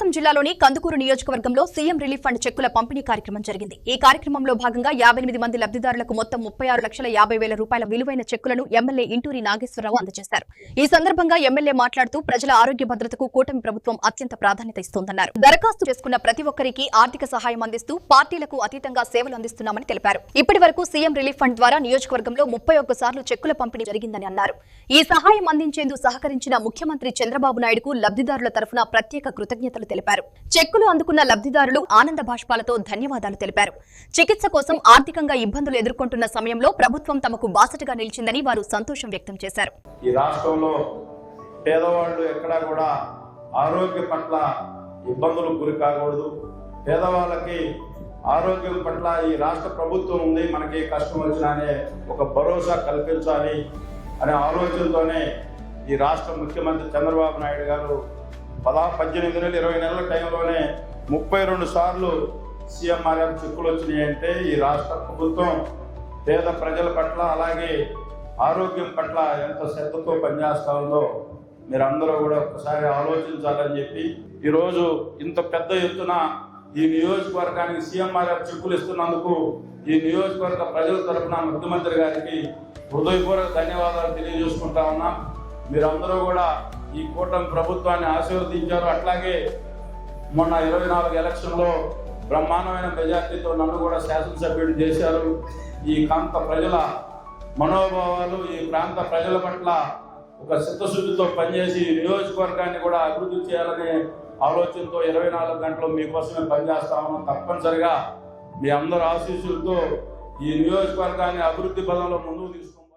ప్రకాశం జిల్లాలోని కందుకూరు నియోజకవర్గంలో CM relief fund చెక్కుల పంపిణీ కార్యక్రమం జరిగింది। ఈ కార్యక్రమంలో భాగంగా 58 మంది లబ్ధిదారులకు మొత్తం 36,50,000 రూపాయల విలువైన చెక్కులను ఎమ్మెల్యే ఇంటూరి నాగేశ్వరరావు అందజేశారు। ఈ సందర్భంగా ఎమ్మెల్యే మాట్లాడుతూ ప్రజల ఆరోగ్య భద్రతకు కూటమి ప్రభుత్వం అత్యంత ప్రాధాన్యత ఇస్తోందన్నారు। దరఖాస్తు చేసుకున్న ప్రతి ఒక్కరికి ఆర్థిక సహాయం అందిస్తూ పార్టీలకు అతీతంగా సేవలు అందిస్తున్నామని తెలిపారు। ఇప్పటి వరకు సీఎం రిలీఫ్ ఫండ్ ద్వారా నియోజకవర్గంలో 31 సార్లు చెక్కుల పంపిణీ జరిగిందని అన్నారు। ఈ సహాయం అందించేందుకు సహకరించిన ముఖ్యమంత్రి చంద్రబాబు నాయుడుకు లబ్ధిదారుల తరఫున ప్రత్యేక కృతజ్ఞతలు తెలిపారు। చెక్కులు అందుకున్న లబ్ధిదారులు ఆనంద భాష్పాలతో ధన్యవాదాలు తెలిపారు। చికిత్స కోసం ఆర్థికంగా ఇబ్బందులు ఎదుర్కొంటున్న సమయంలో ప్రభుత్వం తమకు బాసటగా నిలిచిందని వారు సంతోషం వ్యక్తం చేశారు। ఈ రాష్ట్రంలో పేదవాళ్ళు ఎక్కడా కూడా ఆరోగ్య పట్ల ఇబ్బందులకు గురి కాకూడదు। పేదవాళ్ళకి ఆరోగ్యం పట్ల ఈ రాష్ట్ర ప్రభుత్వం ఉంది, మనకి కష్టం వచ్చినా అనే ఒక భరోసా కల్పించాలి అనే ఆలోచనతోనే ఈ రాష్ట్ర ముఖ్యమంత్రి చంద్రబాబు నాయుడు గారు 18 నెలలు 20 నెలల టైంలోనే 32 సార్లు సీఎంఆర్ఎఫ్ చెక్కులు వచ్చినాయంటే ఈ రాష్ట్ర ప్రభుత్వం పేద ప్రజల పట్ల అలాగే ఆరోగ్యం పట్ల ఎంత శ్రద్ధతో పనిచేస్తా ఉందో మీరందరూ కూడా ఒకసారి ఆలోచించాలని చెప్పి ఈరోజు ఇంత పెద్ద ఎత్తున ఈ నియోజకవర్గానికి సీఎంఆర్ఎఫ్ చెక్కులు ఇస్తున్నందుకు ఈ నియోజకవర్గ ప్రజల తరఫున ముఖ్యమంత్రి గారికి హృదయపూర్వక ధన్యవాదాలు తెలియజేసుకుంటా ఉన్నాం। మీరందరూ కూడా ఈ కూటమి ప్రభుత్వాన్ని ఆశీర్వదించారు। అట్లాగే మొన్న 24 ఎలక్షన్లో బ్రహ్మాండమైన మెజార్టీతో నన్ను కూడా శాసనసభ్యుడు చేశారు। ఈ ప్రాంత ప్రజల మనోభావాలు ఈ ప్రాంత ప్రజల పట్ల ఒక చిత్తశుద్ధితో పనిచేసి ఈ నియోజకవర్గాన్ని కూడా అభివృద్ధి చేయాలనే ఆలోచనతో 24 గంటలు మీకోసమే పనిచేస్తా ఉన్నాం। తప్పనిసరిగా మీ అందరి ఆశీస్సులతో ఈ నియోజకవర్గాన్ని అభివృద్ధి పదంలో ముందుకు తీసుకుంటాం।